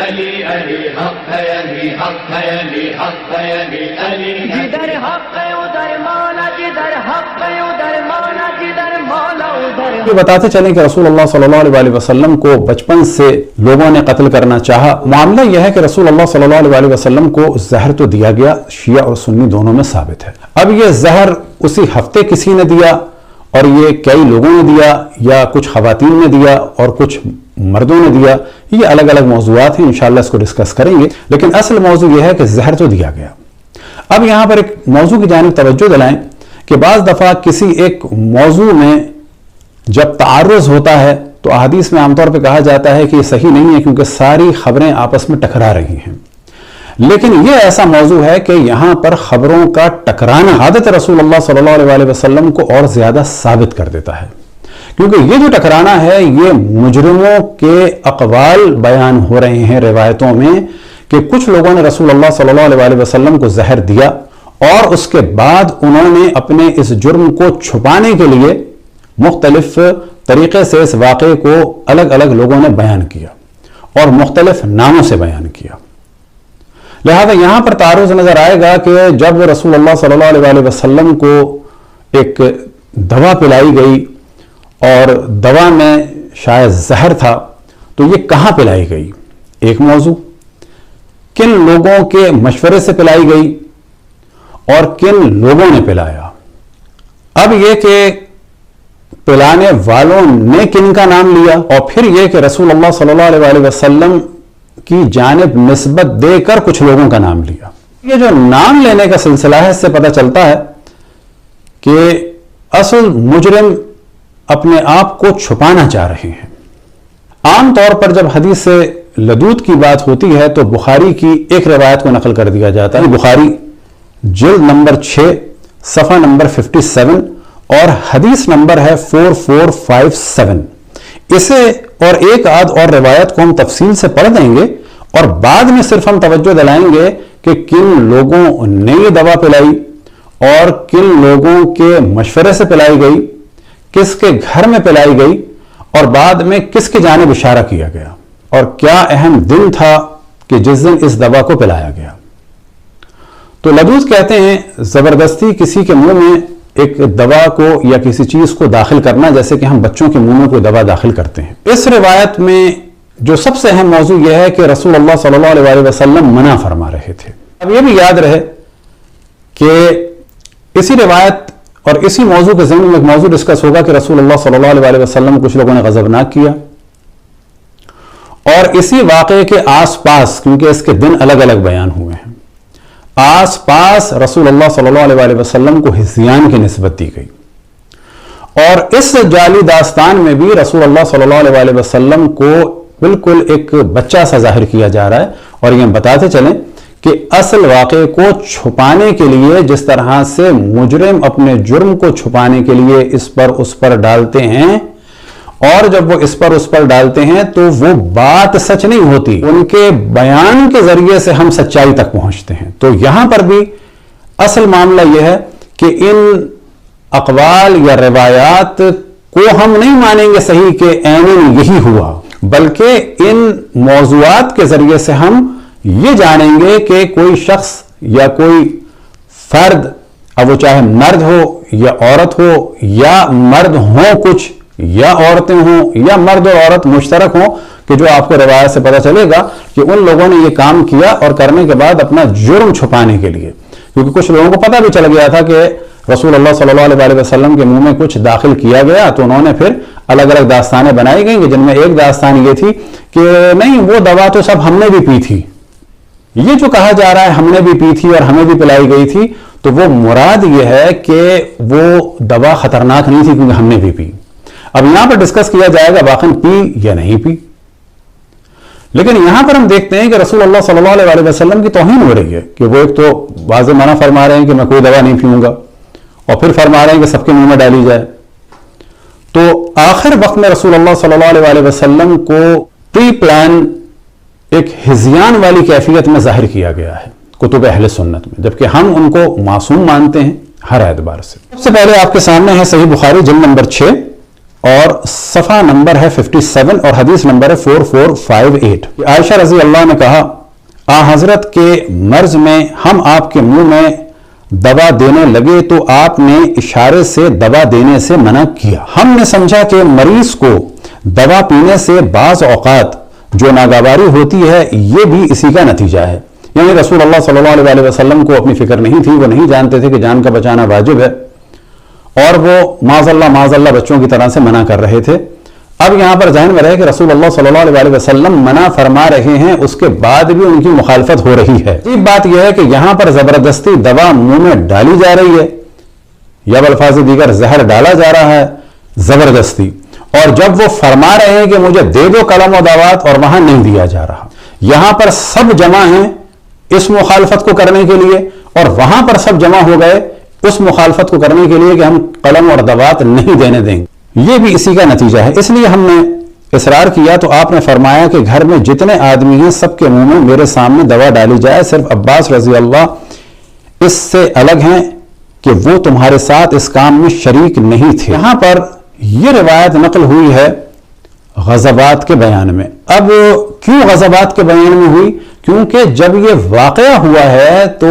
علی علی حق ہے، علی حق ہے، علی حق ہے، علی علی جدھر حق ہے ادھر مولا، جدھر حق ہے ادھر مولا، جدھر مولا ادھر۔ یہ بتاتے چلیں کہ رسول اللہ صلی اللہ علیہ وسلم کو بچپن سے لوگوں نے قتل کرنا چاہا۔ معاملہ یہ ہے کہ رسول اللہ صلی اللہ علیہ وسلم کو زہر تو دیا گیا، شیعہ اور سنی دونوں میں ثابت ہے۔ اب یہ زہر اسی ہفتے کسی نے دیا اور یہ کئی لوگوں نے دیا، یا کچھ خواتین نے دیا اور کچھ مردوں نے دیا، یہ الگ الگ موضوعات ہیں، انشاءاللہ اس کو ڈسکس کریں گے، لیکن اصل موضوع یہ ہے کہ زہر تو دیا گیا۔ اب یہاں پر ایک موضوع کی جانب توجہ دلائیں کہ بعض دفعہ کسی ایک موضوع میں جب تعارض ہوتا ہے تو احادیث میں عام طور پہ کہا جاتا ہے کہ یہ صحیح نہیں ہے کیونکہ ساری خبریں آپس میں ٹکرا رہی ہیں، لیکن یہ ایسا موضوع ہے کہ یہاں پر خبروں کا ٹکرانا عادت رسول اللہ صلی اللہ علیہ وسلم کو اور زیادہ ثابت کر دیتا ہے، کیونکہ یہ جو ٹکرانا ہے یہ مجرموں کے اقوال بیان ہو رہے ہیں روایتوں میں کہ کچھ لوگوں نے رسول اللہ صلی اللہ علیہ وسلم کو زہر دیا اور اس کے بعد انہوں نے اپنے اس جرم کو چھپانے کے لیے مختلف طریقے سے اس واقعے کو الگ الگ لوگوں نے بیان کیا اور مختلف ناموں سے بیان کیا۔ لہذا یہاں پر تعارض نظر آئے گا کہ جب رسول اللہ صلی اللہ علیہ وسلم کو ایک دوا پلائی گئی اور دوا میں شاید زہر تھا تو یہ کہاں پلائی گئی، ایک موضوع، کن لوگوں کے مشورے سے پلائی گئی اور کن لوگوں نے پلایا۔ اب یہ کہ پلانے والوں نے کن کا نام لیا اور پھر یہ کہ رسول اللہ صلی اللہ علیہ وسلم کی جانب نسبت دے کر کچھ لوگوں کا نام لیا۔ یہ جو نام لینے کا سلسلہ ہے اس سے پتہ چلتا ہے کہ اصل مجرم اپنے آپ کو چھپانا چاہ رہے ہیں۔ عام طور پر جب حدیث سے لدود کی بات ہوتی ہے تو بخاری کی ایک روایت کو نقل کر دیا جاتا ہے، بخاری جلد نمبر 6 صفحہ نمبر 57 اور حدیث نمبر ہے 4457۔ اسے اور ایک آدھ اور روایت کو ہم تفصیل سے پڑھ دیں گے اور بعد میں صرف ہم توجہ دلائیں گے کہ کن لوگوں نے یہ دوا پلائی اور کن لوگوں کے مشورے سے پلائی گئی، کس کے گھر میں پلائی گئی اور بعد میں کس کی جانب اشارہ کیا گیا اور کیا اہم دن تھا کہ جس دن اس دوا کو پلایا گیا۔ تو لدود کہتے ہیں زبردستی کسی کے منہ میں ایک دوا کو یا کسی چیز کو داخل کرنا، جیسے کہ ہم بچوں کے منہ میں کوئی دوا داخل کرتے ہیں۔ اس روایت میں جو سب سے اہم موضوع یہ ہے کہ رسول اللہ صلی اللہ علیہ وسلم منع فرما رہے تھے۔ اب یہ بھی یاد رہے کہ اسی روایت اور اسی موضوع کے ضمن میں ایک موضوع ڈسکس ہوگا کہ رسول اللہ صلی اللہ علیہ وسلم کچھ لوگوں نے غضبناک کیا، اور اسی واقعے کے آس پاس، کیونکہ اس کے دن الگ الگ بیان ہوئے ہیں، آس پاس رسول اللہ صلی اللہ علیہ وسلم کو ہذیان کی نسبت دی گئی، اور اس جعلی داستان میں بھی رسول اللہ صلی اللہ علیہ وسلم کو بالکل ایک بچہ سا ظاہر کیا جا رہا ہے۔ اور یہ بتاتے چلیں کہ اصل واقعے کو چھپانے کے لیے جس طرح سے مجرم اپنے جرم کو چھپانے کے لیے اس پر ڈالتے ہیں، اور جب وہ اس پر ڈالتے ہیں تو وہ بات سچ نہیں ہوتی، ان کے بیان کے ذریعے سے ہم سچائی تک پہنچتے ہیں۔ تو یہاں پر بھی اصل معاملہ یہ ہے کہ ان اقوال یا روایات کو ہم نہیں مانیں گے صحیح کہ عیناً یہی ہوا، بلکہ ان موضوعات کے ذریعے سے ہم یہ جانیں گے کہ کوئی شخص یا کوئی فرد، اب وہ چاہے مرد ہو یا عورت ہو یا مرد ہوں کچھ یا عورتیں ہوں یا مرد اور عورت مشترک ہوں، کہ جو آپ کو روایت سے پتہ چلے گا کہ ان لوگوں نے یہ کام کیا اور کرنے کے بعد اپنا جرم چھپانے کے لیے، کیونکہ کچھ لوگوں کو پتہ بھی چل گیا تھا کہ رسول اللہ صلی اللہ علیہ وسلم کے منہ میں کچھ داخل کیا گیا، تو انہوں نے پھر الگ الگ داستانیں بنائی گئیں، جن میں ایک داستان یہ تھی کہ نہیں وہ دوا تو سب ہم نے بھی پی تھی، یہ جو کہا جا رہا ہے ہم نے بھی پی تھی اور ہمیں بھی پلائی گئی تھی، تو وہ مراد یہ ہے کہ وہ دوا خطرناک نہیں تھی کیونکہ ہم نے بھی پی۔ اب یہاں پر ڈسکس کیا جائے گا واقعی پی یا نہیں پی، لیکن یہاں پر ہم دیکھتے ہیں کہ رسول اللہ صلی اللہ علیہ وسلم کی توہین ہو رہی ہے کہ وہ ایک تو واضح منع فرما رہے ہیں کہ میں کوئی دوا نہیں پیوں گا، اور پھر فرما رہے ہیں کہ سب کے منہ میں ڈالی جائے۔ تو آخر وقت میں رسول اللہ صلی اللہ علیہ وسلم کو پری پلان ایک ہذیان والی کیفیت میں ظاہر کیا گیا ہے کتب اہل سنت میں، جبکہ ہم ان کو معصوم مانتے ہیں ہر اعتبار سے۔ سب سے پہلے آپ کے سامنے ہے صحیح بخاری جلد نمبر 6 اور صفحہ نمبر ہے 57 اور حدیث نمبر ہے 4458. عائشہ رضی اللہ عنہ نے کہا حضرت کے مرض میں ہم آپ کے منہ میں دوا دینے لگے تو آپ نے اشارے سے دوا دینے سے منع کیا. ہم نے سمجھا کہ مریض کو دوا پینے سے بعض اوقات جو ناگواری ہوتی ہے یہ بھی اسی کا نتیجہ ہے. یعنی رسول اللہ صلی اللہ علیہ وسلم کو اپنی فکر نہیں تھی، وہ نہیں جانتے تھے کہ جان کا بچانا واجب ہے، اور وہ معاذ اللہ بچوں کی طرح سے منع کر رہے تھے. اب یہاں پر ذہن میں رہے کہ رسول اللہ صلی اللہ علیہ وسلم منع فرما رہے ہیں، اس کے بعد بھی ان کی مخالفت ہو رہی ہے. عجیب بات یہ ہے کہ یہاں پر زبردستی دوا منہ میں ڈالی جا رہی ہے، یا بالفاظ دیگر زہر ڈالا جا رہا ہے زبردستی، اور جب وہ فرما رہے ہیں کہ مجھے دے دو قلم و دوات، اور وہاں نہیں دیا جا رہا. یہاں پر سب جمع ہیں اس مخالفت کو کرنے کے لیے، اور وہاں پر سب جمع ہو گئے اس مخالفت کو کرنے کے لیے کہ ہم قلم اور دوات نہیں دینے دیں گے. یہ بھی اسی کا نتیجہ ہے. اس لیے ہم نے اصرار کیا تو آپ نے فرمایا کہ گھر میں جتنے آدمی ہیں سب کے منہ میں میرے سامنے دوا ڈالی جائے، صرف عباس رضی اللہ اس سے الگ ہیں کہ وہ تمہارے ساتھ اس کام میں شریک نہیں تھے. یہاں پر یہ روایت نقل ہوئی ہے غزوات کے بیان میں. اب کیوں غزوات کے بیان میں ہوئی؟ کیونکہ جب یہ واقعہ ہوا ہے تو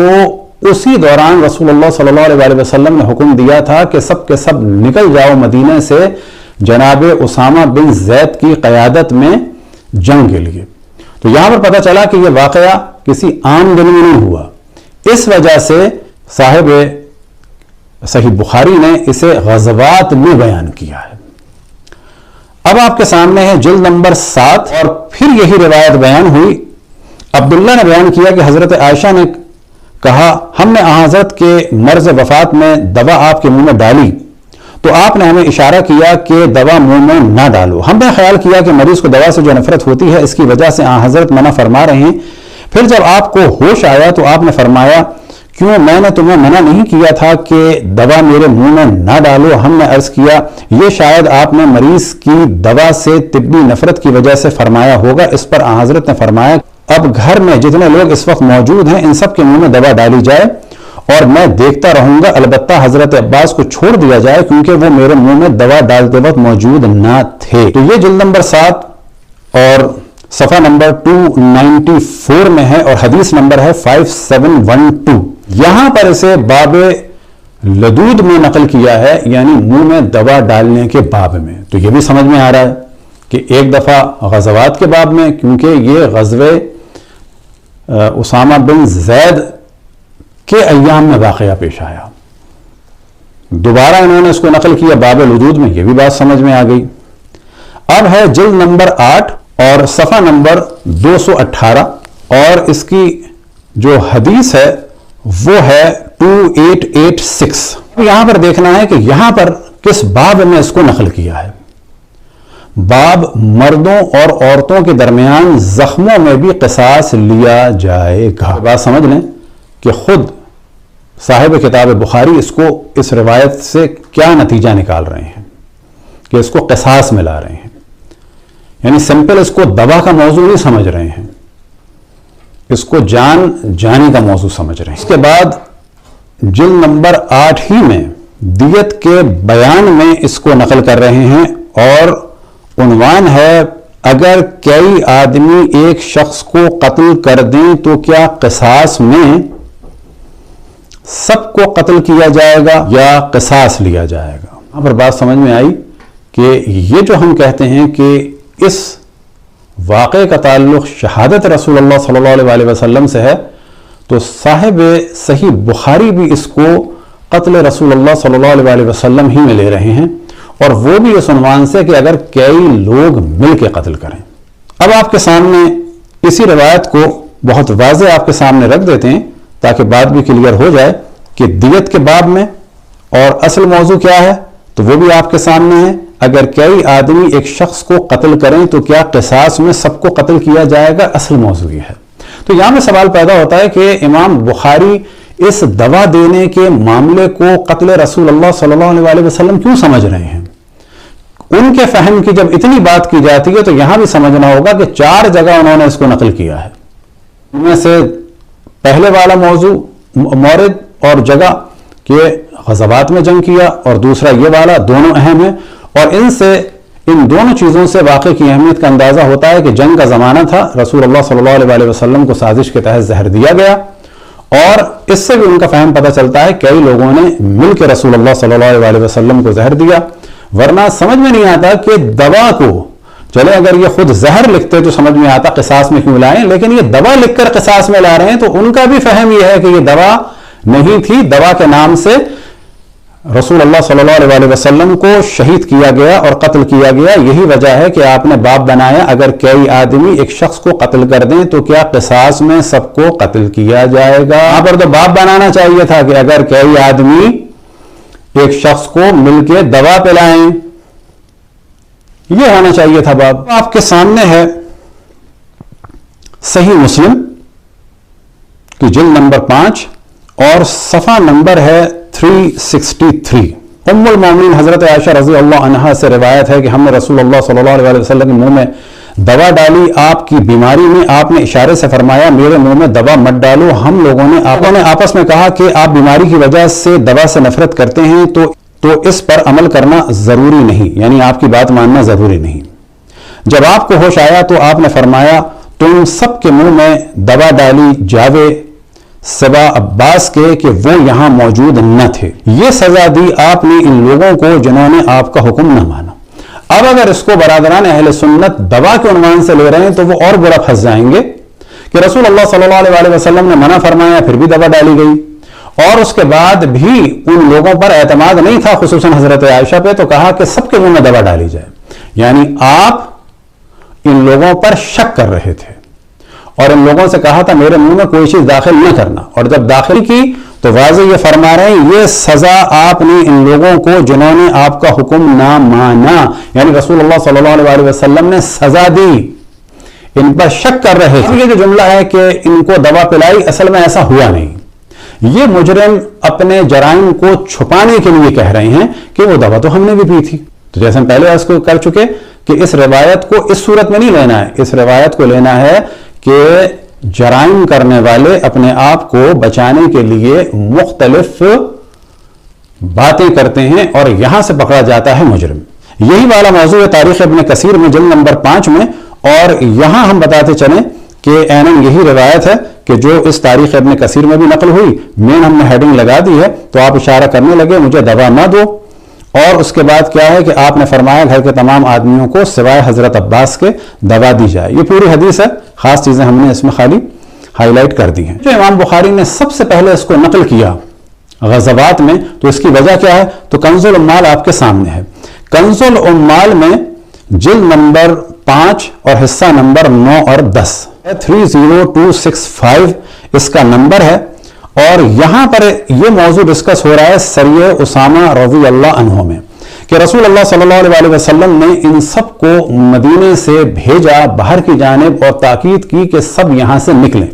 اسی دوران رسول اللہ صلی اللہ علیہ وسلم نے حکم دیا تھا کہ سب کے سب نکل جاؤ مدینہ سے جناب اسامہ بن زید کی قیادت میں جنگ کے لیے. تو یہاں پر پتہ چلا کہ یہ واقعہ کسی عام دن میں نہیں ہوا. اس وجہ سے صاحب صحیح بخاری نے اسے غزوات میں بیان کیا ہے. اب آپ کے سامنے ہے جلد نمبر 7، اور پھر یہی روایت بیان ہوئی. عبداللہ نے بیان کیا کہ حضرت عائشہ نے کہا ہم نے حضرت کے مرض وفات میں دوا آپ کے منہ میں ڈالی تو آپ نے ہمیں اشارہ کیا کہ دوا منہ میں نہ ڈالو. ہم نے خیال کیا کہ مریض کو دوا سے جو نفرت ہوتی ہے اس کی وجہ سے حضرت منع فرما رہے ہیں. پھر جب آپ کو ہوش آیا تو آپ نے فرمایا کیوں میں نے تمہیں منع نہیں کیا تھا کہ دوا میرے منہ میں نہ ڈالو؟ ہم نے عرض کیا یہ شاید آپ نے مریض کی دوا سے طبی نفرت کی وجہ سے فرمایا ہوگا. اس پر حضرت نے فرمایا اب گھر میں جتنے لوگ اس وقت موجود ہیں ان سب کے منہ میں دوا ڈالی جائے اور میں دیکھتا رہوں گا، البتہ حضرت عباس کو چھوڑ دیا جائے کیونکہ وہ میرے منہ میں دوا ڈالتے وقت موجود نہ تھے. تو یہ جلد نمبر 7 اور صفحہ نمبر 294 میں ہے اور حدیث نمبر ہے 5712. یہاں پر اسے باب لدود میں نقل کیا ہے، یعنی منہ میں دوا ڈالنے کے باب میں. تو یہ بھی سمجھ میں آ رہا ہے کہ ایک دفعہ غزوات کے باب میں، کیونکہ یہ غزوے اسامہ بن زید کے ایام میں واقعہ پیش آیا. دوبارہ انہوں نے اس کو نقل کیا باب لدود میں، یہ بھی بات سمجھ میں آ گئی. اب ہے جلد نمبر 8 اور صفحہ نمبر 218 اور اس کی جو حدیث ہے وہ ہے 2886. یہاں پر دیکھنا ہے کہ یہاں پر کس باب میں اس کو نقل کیا ہے. باب مردوں اور عورتوں کے درمیان زخموں میں بھی قصاص لیا جائے گا. بات سمجھ لیں کہ خود صاحب کتاب بخاری اس کو اس روایت سے کیا نتیجہ نکال رہے ہیں کہ اس کو قصاص میں لا رہے ہیں. یعنی سمپل اس کو دوا کا موضوع نہیں سمجھ رہے ہیں، اس کو جانی کا موضوع سمجھ رہے ہیں. اس کے بعد جلد نمبر 8 ہی میں دیت کے بیان میں اس کو نقل کر رہے ہیں اور عنوان ہے اگر کئی آدمی ایک شخص کو قتل کر دیں تو کیا قصاص میں سب کو قتل کیا جائے گا یا قصاص لیا جائے گا. یہاں پر بات سمجھ میں آئی کہ یہ جو ہم کہتے ہیں کہ اس واقعے کا تعلق شہادت رسول اللہ صلی اللہ علیہ وسلم سے ہے، تو صاحب صحیح بخاری بھی اس کو قتل رسول اللہ صلی اللہ علیہ وسلم ہی میں لے رہے ہیں، اور وہ بھی اس عنوان سے کہ اگر کئی لوگ مل کے قتل کریں. اب آپ کے سامنے اسی روایت کو بہت واضح آپ کے سامنے رکھ دیتے ہیں تاکہ بات بھی کلیئر ہو جائے کہ دیت کے باب میں اور اصل موضوع کیا ہے، تو وہ بھی آپ کے سامنے ہے. اگر کئی آدمی ایک شخص کو قتل کریں تو کیا قصاص میں سب کو قتل کیا جائے گا، اصل موضوع یہ ہے. تو یہاں میں سوال پیدا ہوتا ہے کہ امام بخاری اس دوا دینے کے معاملے کو قتل رسول اللہ صلی اللہ علیہ وسلم کیوں سمجھ رہے ہیں؟ ان کے فہم کی جب اتنی بات کی جاتی ہے تو یہاں بھی سمجھنا ہوگا کہ 4 جگہ انہوں نے اس کو نقل کیا ہے. ان میں سے پہلے والا موضوع مورد اور جگہ کہ غزوات میں جنگ کیا، اور دوسرا یہ والا، دونوں اہم ہیں. اور ان دونوں چیزوں سے واقع کی اہمیت کا اندازہ ہوتا ہے کہ جنگ کا زمانہ تھا، رسول اللہ صلی اللہ علیہ وسلم کو سازش کے تحت زہر دیا گیا، اور اس سے بھی ان کا فہم پتہ چلتا ہے کئی لوگوں نے مل کے رسول اللہ صلی اللہ علیہ وسلم کو زہر دیا، ورنہ سمجھ میں نہیں آتا کہ دوا کو، چلے اگر یہ خود زہر لکھتے تو سمجھ میں آتا قصاص میں کیوں لائیں، لیکن یہ دوا لکھ کر قصاص میں لا رہے ہیں، تو ان کا بھی فہم یہ ہے کہ یہ دوا نہیں تھی، دوا کے نام سے رسول اللہ صلی اللہ علیہ وسلم کو شہید کیا گیا اور قتل کیا گیا۔ یہی وجہ ہے کہ آپ نے باب بنایا، اگر کئی آدمی ایک شخص کو قتل کر دیں تو کیا قصاص میں سب کو قتل کیا جائے گا؟ یہاں پر تو باب بنانا چاہیے تھا کہ اگر کئی آدمی ایک شخص کو مل کے دوا پلائیں، یہ ہونا چاہیے تھا باب۔ آپ کے سامنے ہے صحیح مسلم کی جلد نمبر 5 اور صفحہ نمبر ہے 363۔ ام المومنین حضرت عائشہ رضی اللہ عنہا سے روایت ہے کہ ہم نے رسول اللہ صلی اللہ علیہ وسلم کے منہ میں دوا ڈالی آپ کی بیماری میں، آپ نے اشارے سے فرمایا میرے منہ میں دوا مت ڈالو۔ ہم لوگوں نے آپس میں کہا کہ آپ بیماری کی وجہ سے دوا سے نفرت کرتے ہیں تو اس پر عمل کرنا ضروری نہیں، یعنی آپ کی بات ماننا ضروری نہیں۔ جب آپ کو ہوش آیا تو آپ نے فرمایا تم سب کے منہ میں دوا ڈالی جاوے سوا عباس کے کہ وہ یہاں موجود نہ تھے۔ یہ سزا دی آپ نے ان لوگوں کو جنہوں نے آپ کا حکم نہ مانا۔ اب اگر اس کو برادران اہل سنت دوا کے عنوان سے لے رہے ہیں تو وہ اور برا پھنس جائیں گے کہ رسول اللہ صلی اللہ علیہ وسلم نے منع فرمایا پھر بھی دوا ڈالی گئی، اور اس کے بعد بھی ان لوگوں پر اعتماد نہیں تھا، خصوصاً حضرت عائشہ پہ، تو کہا کہ سب کے منہ میں دوا ڈالی جائے۔ یعنی آپ ان لوگوں پر شک کر رہے تھے اور ان لوگوں سے کہا تھا میرے منہ میں کوئی چیز داخل نہ کرنا، اور جب داخل کی تو واضح یہ فرما رہے ہیں یہ سزا آپ نے ان لوگوں کو جنہوں نے آپ کا حکم نہ مانا، یعنی رسول اللہ صلی اللہ علیہ وسلم نے سزا دی، ان پر شک کر رہے تھے۔ یہ جو جملہ ہے کہ ان کو دوا پلائی، اصل میں ایسا ہوا نہیں، یہ مجرم اپنے جرائم کو چھپانے کے لیے کہہ رہے ہیں کہ وہ دوا تو ہم نے بھی پی تھی۔ تو جیسے ہم پہلے اس کو کر چکے کہ اس روایت کو اس صورت میں نہیں لینا ہے، اس روایت کو لینا ہے کہ جرائم کرنے والے اپنے آپ کو بچانے کے لیے مختلف باتیں کرتے ہیں اور یہاں سے پکڑا جاتا ہے مجرم۔ یہی والا موضوع ہے تاریخ ابن کثیر میں جلد نمبر 5 میں، اور یہاں ہم بتاتے چلیں کہ عیناً یہی روایت ہے کہ جو اس تاریخ ابن کثیر میں بھی نقل ہوئی، مین ہم نے ہیڈنگ لگا دی ہے، تو آپ اشارہ کرنے لگے مجھے دوا نہ دو، اور اس کے بعد کیا ہے کہ آپ نے فرمایا گھر کے تمام آدمیوں کو سوائے حضرت عباس کے دوا دی جائے۔ یہ پوری حدیث ہے، خاص چیزیں ہم نے اس میں خالی ہائی لائٹ کر دی ہیں۔ جو امام بخاری نے سب سے پہلے اس کو نقل کیا غزوات میں، تو اس کی وجہ کیا ہے؟ تو کنز العمال آپ کے سامنے ہے۔ کنز العمال میں جلد نمبر 5 اور حصہ نمبر 9 اور 10 30265 اس کا نمبر ہے، اور یہاں پر یہ موضوع ڈسکس ہو رہا ہے سریہ اسامہ رضی اللہ عنہ میں، کہ رسول اللہ صلی اللہ علیہ وسلم نے ان سب کو مدینے سے بھیجا باہر کی جانب اور تاکید کی کہ سب یہاں سے نکلیں،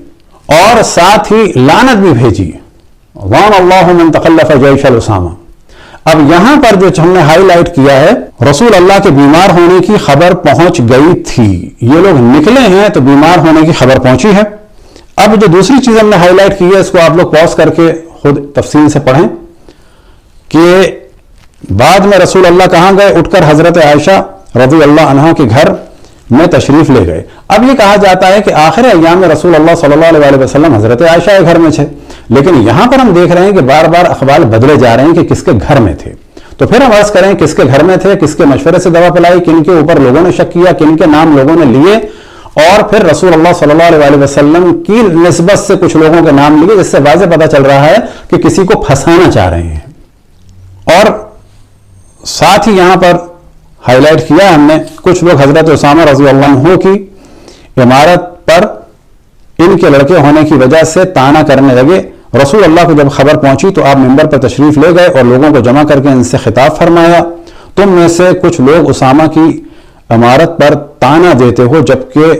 اور ساتھ ہی لعنت بھی بھیجی، وَعَنَ اللَّهُ مَنْ تَخَلَّفَ جَيْشَ الْأُسَامَةِ۔ اب یہاں پر جو ہم نے ہائی لائٹ کیا ہے، رسول اللہ کے بیمار ہونے کی خبر پہنچ گئی تھی، یہ لوگ نکلے ہیں تو بیمار ہونے کی خبر پہنچی ہے۔ اب جو دوسری چیز ہم نے ہائی لائٹ کی ہے، اس کو آپ لوگ پاز کر کے خود تفصیل سے پڑھیں کہ بعد میں رسول اللہ کہاں گئے، اٹھ کر حضرت عائشہ رضی اللہ عنہا کے گھر میں تشریف لے گئے۔ اب یہ کہا جاتا ہے کہ آخر ایام میں رسول اللہ صلی اللہ علیہ وسلم حضرت عائشہ کے گھر میں تھے، لیکن یہاں پر ہم دیکھ رہے ہیں کہ بار بار اخبار بدلے جا رہے ہیں کہ کس کے گھر میں تھے۔ تو پھر ہم عرض کریں کس کے گھر میں تھے، کس کے مشورے سے دوا پلائی، کن کے اوپر لوگوں نے شک کیا، کن کے نام لوگوں نے لیے، اور پھر رسول اللہ صلی اللہ علیہ وسلم کی نسبت سے کچھ لوگوں کے نام لیے، جس سے واضح پتہ چل رہا ہے کہ کسی کو پھنسانا چاہ رہے ہیں۔ اور ساتھ ہی یہاں پر ہائی لائٹ کیا ہم نے کچھ لوگ حضرت اسامہ رضی اللہ عنہ کی عمارت پر ان کے لڑکے ہونے کی وجہ سے طعنہ کرنے لگے۔ رسول اللہ کو جب خبر پہنچی تو آپ ممبر پر تشریف لے گئے اور لوگوں کو جمع کر کے ان سے خطاب فرمایا، تم میں سے کچھ لوگ اسامہ کی عمارت پر طعنہ دیتے ہو، جبکہ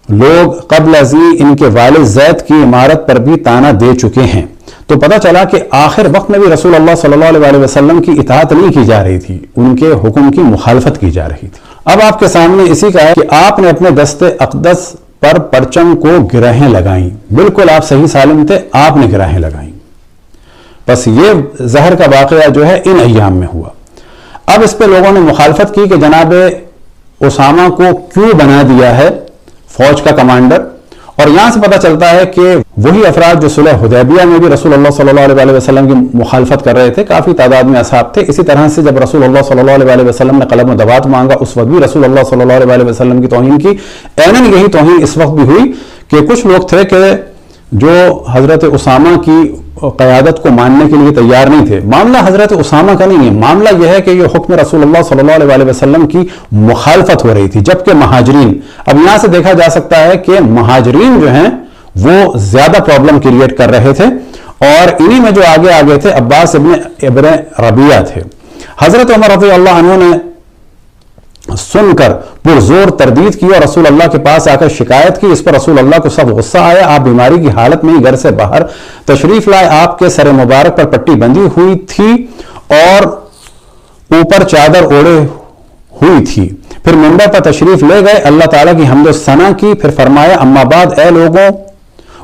لوگ قبل ازیں ان کے والد زید کی عمارت پر بھی طعنہ دے چکے ہیں۔ تو پتہ چلا کہ آخر وقت میں بھی رسول اللہ صلی اللہ علیہ وسلم کی اطاعت نہیں کی جا رہی تھی، ان کے حکم کی مخالفت کی جا رہی تھی۔ اب آپ کے سامنے اسی کا ہے کہ آپ نے اپنے دست اقدس پر پرچم کو گرہیں لگائیں، بالکل آپ صحیح سالم تھے، آپ نے گرہیں لگائیں۔ بس یہ زہر کا واقعہ جو ہے ان ایام میں ہوا۔ اب اس پہ لوگوں نے مخالفت کی کہ جناب اسامہ کو کیوں بنا دیا ہے فوج کا کمانڈر، اور یہاں سے پتہ چلتا ہے کہ وہی افراد جو صلح حدیبیہ میں بھی رسول اللہ صلی اللہ علیہ وسلم کی مخالفت کر رہے تھے، کافی تعداد میں اصحاب تھے، اسی طرح سے جب رسول اللہ صلی اللہ علیہ وسلم نے قلم و دوات مانگا اس وقت بھی رسول اللہ صلی اللہ علیہ وسلم کی توہین کی۔ عیناً یہی توہین اس وقت بھی ہوئی کہ کچھ لوگ تھے کہ جو حضرت اسامہ کی قیادت کو ماننے کے لیے تیار نہیں تھے۔ معاملہ حضرت اسامہ کا نہیں ہے، معاملہ یہ ہے کہ یہ حکم رسول اللہ صلی اللہ علیہ وسلم کی مخالفت ہو رہی تھی، جبکہ مہاجرین، اب یہاں سے دیکھا جا سکتا ہے کہ مہاجرین جو ہیں وہ زیادہ پرابلم کریٹ کر رہے تھے، اور انہی میں جو آگے تھے عباس ابن ربیعہ تھے۔ حضرت عمر رضی اللہ عنہ نے سن کر پرزور تردید کی اور رسول اللہ کے پاس آ کر شکایت کی۔ اس پر رسول اللہ کو سب غصہ آیا، آپ بیماری کی حالت میں ہی گھر سے باہر تشریف لائے، آپ کے سر مبارک پر پٹی بندھی ہوئی تھی اور اوپر چادر اوڑے ہوئی تھی، پھر منبر پر تشریف لے گئے، اللہ تعالیٰ کی حمد و ثنا کی، پھر فرمایا اما بعد اے لوگوں،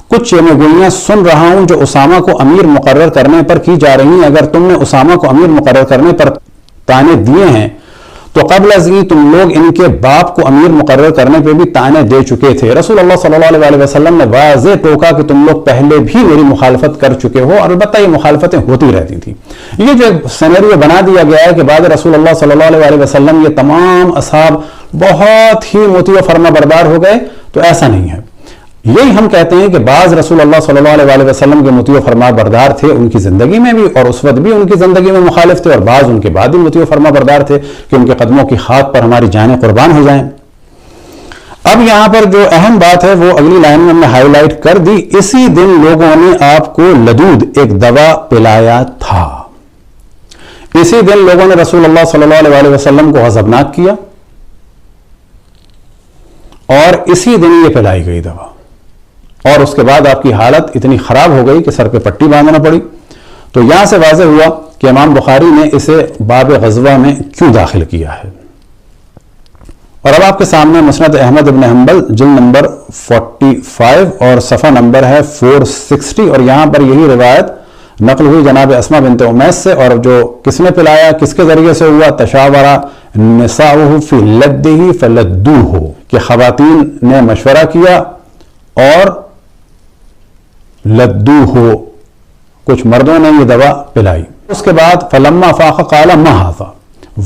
کچھ چینگوئیاں سن رہا ہوں جو اسامہ کو امیر مقرر کرنے پر کی جا رہی ہیں، اگر تم نے اسامہ کو امیر مقرر کرنے پر تانے دیے ہیں تو قبل از یہ تم لوگ ان کے باپ کو امیر مقرر کرنے پہ بھی تانے دے چکے تھے۔ رسول اللہ صلی اللہ علیہ وسلم نے واضح ٹوکا کہ تم لوگ پہلے بھی میری مخالفت کر چکے ہو، اور البتہ یہ مخالفتیں ہوتی رہتی تھیں۔ یہ جو سینیریو بنا دیا گیا ہے کہ بعد رسول اللہ صلی اللہ علیہ وسلم یہ تمام اصحاب بہت ہی مطیع و فرما بردار ہو گئے، تو ایسا نہیں ہے۔ یہی ہم کہتے ہیں کہ بعض رسول اللہ صلی اللہ علیہ وسلم کے مطیع و فرما بردار تھے ان کی زندگی میں بھی، اور اس وقت بھی ان کی زندگی میں مخالف تھے، اور بعض ان کے بعد بھی مطیع و فرما بردار تھے کہ ان کے قدموں کی خاک پر ہماری جانیں قربان ہو جائیں۔ اب یہاں پر جو اہم بات ہے وہ اگلی لائن میں ہم نے ہائی لائٹ کر دی، اسی دن لوگوں نے آپ کو لدود ایک دوا پلایا تھا۔ اسی دن لوگوں نے رسول اللہ صلی اللہ علیہ وسلم کو غضبناک کیا، اور اسی دن یہ پلائی گئی دوا، اور اس کے بعد آپ کی حالت اتنی خراب ہو گئی کہ سر پہ پٹی باندھنا پڑی۔ تو یہاں سے واضح ہوا کہ امام بخاری نے اسے باب غزوہ میں کیوں داخل کیا ہے۔ اور اب آپ کے سامنے مسند احمد ابن حنبل جلد نمبر 45 اور صفحہ نمبر ہے 460، اور یہاں پر یہی روایت نقل ہوئی جناب اسما بنت امیس سے، اور جو کس نے پلایا، کس کے ذریعے سے ہوا، تشاورا نساؤہ فی لدہ فلدوہ، کہ خواتین نے مشورہ کیا اور لدو ہو، کچھ مردوں نے یہ دوا پلائی۔ اس کے بعد فلما فاق قال ما ھذا،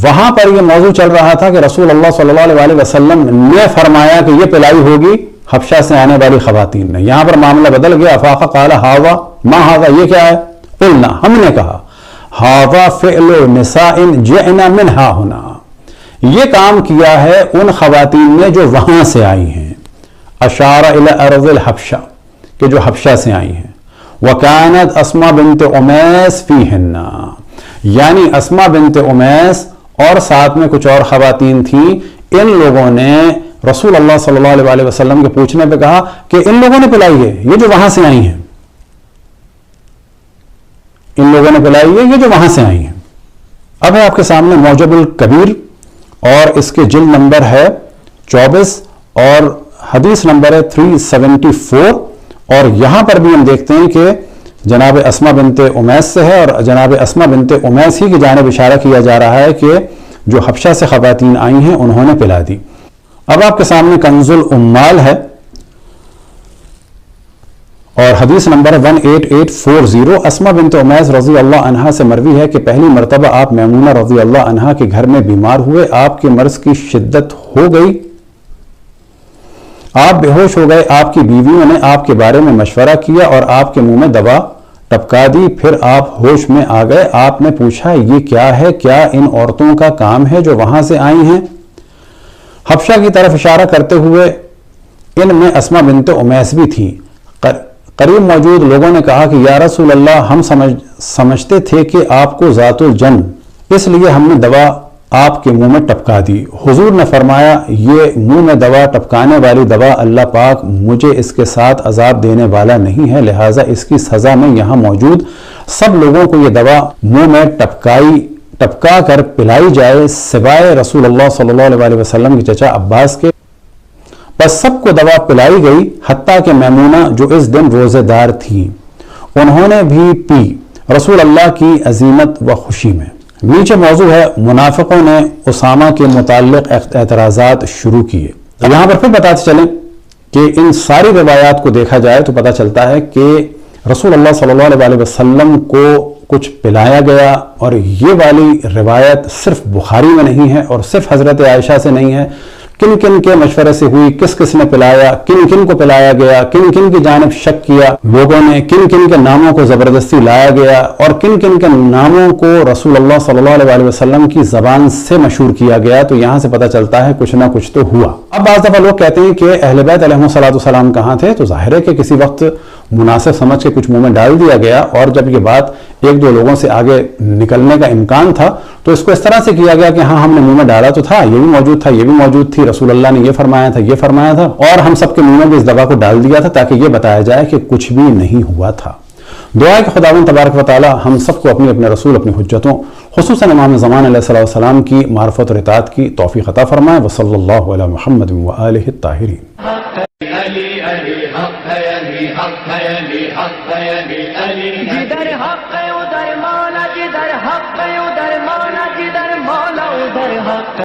وہاں پر یہ موضوع چل رہا تھا کہ رسول اللہ صلی اللہ علیہ وسلم نے فرمایا کہ یہ پلائی ہوگی حبشہ سے آنے والی خواتین نے۔ یہاں پر معاملہ بدل گیا، فاق قال ھذا ما ھذا، یہ کیا ہے؟ قلنا، ہم نے کہا، ھذا فعل نساء جئنا من ھا ھنا، یہ کام کیا ہے ان خواتین نے جو وہاں سے آئی ہیں، اشار الی ارض الحبشہ، کہ جو حبشہ سے آئی ہیں، وَكَانَتْ اسما بنت امیس فیہن، یعنی اسما بنت امیس اور ساتھ میں کچھ اور خواتین تھیں، ان لوگوں نے رسول اللہ صلی اللہ علیہ وسلم کے پوچھنے پہ کہا کہ ان لوگوں نے پلائی ہے، یہ جو وہاں سے آئی ہیں، ان لوگوں نے پلائی ہے، یہ جو وہاں سے آئی ہیں۔ اب ہے آپ کے سامنے معجم الکبیر، اور اس کے جلد نمبر ہے 24 اور حدیث نمبر ہے 374، اور یہاں پر بھی ہم دیکھتے ہیں کہ جناب اسما بنت امیس سے ہے، اور جناب اسما بنت امیس ہی کی جانب اشارہ کیا جا رہا ہے کہ جو حبشہ سے خواتین آئی ہیں انہوں نے پلا دی۔ اب آپ کے سامنے کنز الاموال ہے، اور حدیث نمبر 18840، اسما بنت امیس رضی اللہ عنہا سے مروی ہے کہ پہلی مرتبہ آپ میمونہ رضی اللہ عنہا کے گھر میں بیمار ہوئے، آپ کے مرض کی شدت ہو گئی، آپ بے ہوش ہو گئے، آپ کی بیویوں نے آپ کے بارے میں مشورہ کیا اور آپ کے منہ میں دوا ٹپکا دی، پھر آپ ہوش میں آ گئے، آپ نے پوچھا یہ کیا ہے، کیا ان عورتوں کا کام ہے جو وہاں سے آئی ہیں؟ حبشہ کی طرف اشارہ کرتے ہوئے ان میں اسما بنت امیس بھی تھی۔ قریب موجود لوگوں نے کہا کہ یا رسول اللہ، ہم سمجھتے تھے کہ آپ کو ذات الجن، اس لیے ہم نے دوا آپ کے منہ میں ٹپکا دی۔ حضور نے فرمایا یہ منہ میں دوا ٹپکانے والی دوا اللہ پاک مجھے اس کے ساتھ عذاب دینے والا نہیں ہے، لہٰذا اس کی سزا میں یہاں موجود سب لوگوں کو یہ دوا منہ میں ٹپکا کر پلائی جائے، سوائے رسول اللہ صلی اللہ علیہ وسلم کے چچا عباس کے۔ بس سب کو دوا پلائی گئی، حتیٰ کہ میمونہ جو اس دن روزے دار تھی انہوں نے بھی پی، رسول اللہ کی عزیمت و خوشی میں، نیچے موضوع ہے منافقوں نے اسامہ کے متعلق اعتراضات شروع کیے. یہاں پر پھر بتاتے چلیں کہ ان ساری روایات کو دیکھا جائے تو پتہ چلتا ہے کہ رسول اللہ صلی اللہ علیہ وسلم کو کچھ پلایا گیا، اور یہ والی روایت صرف بخاری میں نہیں ہے اور صرف حضرت عائشہ سے نہیں ہے. کن کن کے مشورے سے ہوئی، کس کس نے پلایا، کن کن کو پلایا گیا، کن کن کی جانب شک کیا لوگوں نے، کن کن کے ناموں کو زبردستی لایا گیا، اور کن کن کے ناموں کو رسول اللہ صلی اللہ علیہ وسلم کی زبان سے مشہور کیا گیا. تو یہاں سے پتہ چلتا ہے کچھ نہ کچھ تو ہوا. اب بعض دفعہ لوگ کہتے ہیں کہ اہل بیت علیہم السلام کہاں تھے، تو ظاہر ہے کہ کسی وقت مناسب سمجھ کے کچھ منہ میں ڈال دیا گیا، اور جب یہ بات ایک دو لوگوں سے آگے نکلنے کا امکان تھا تو اس کو اس طرح سے کیا گیا کہ ہاں ہم نے منہ میں ڈالا تو تھا، یہ بھی موجود تھا، یہ بھی موجود تھی، رسول اللہ نے یہ فرمایا تھا، یہ فرمایا تھا، اور ہم سب کے منہ میں بھی اس دوا کو ڈال دیا تھا تاکہ یہ بتایا جائے کہ کچھ بھی نہیں ہوا تھا. دعا ہے کہ خداوند تبارک و تعالی ہم سب کو اپنے رسول، اپنی حجتوں، خصوصاً امام زمان علیہ السلام کی معرفت اور اطاعت کی توفیق عطا فرمائے. وصلی اللہ علی محمد وآلہ الطاہرین. جدھر حق ادھر مولا، جدھر حق ادھر مولا، جدھر مولا ادھر حق.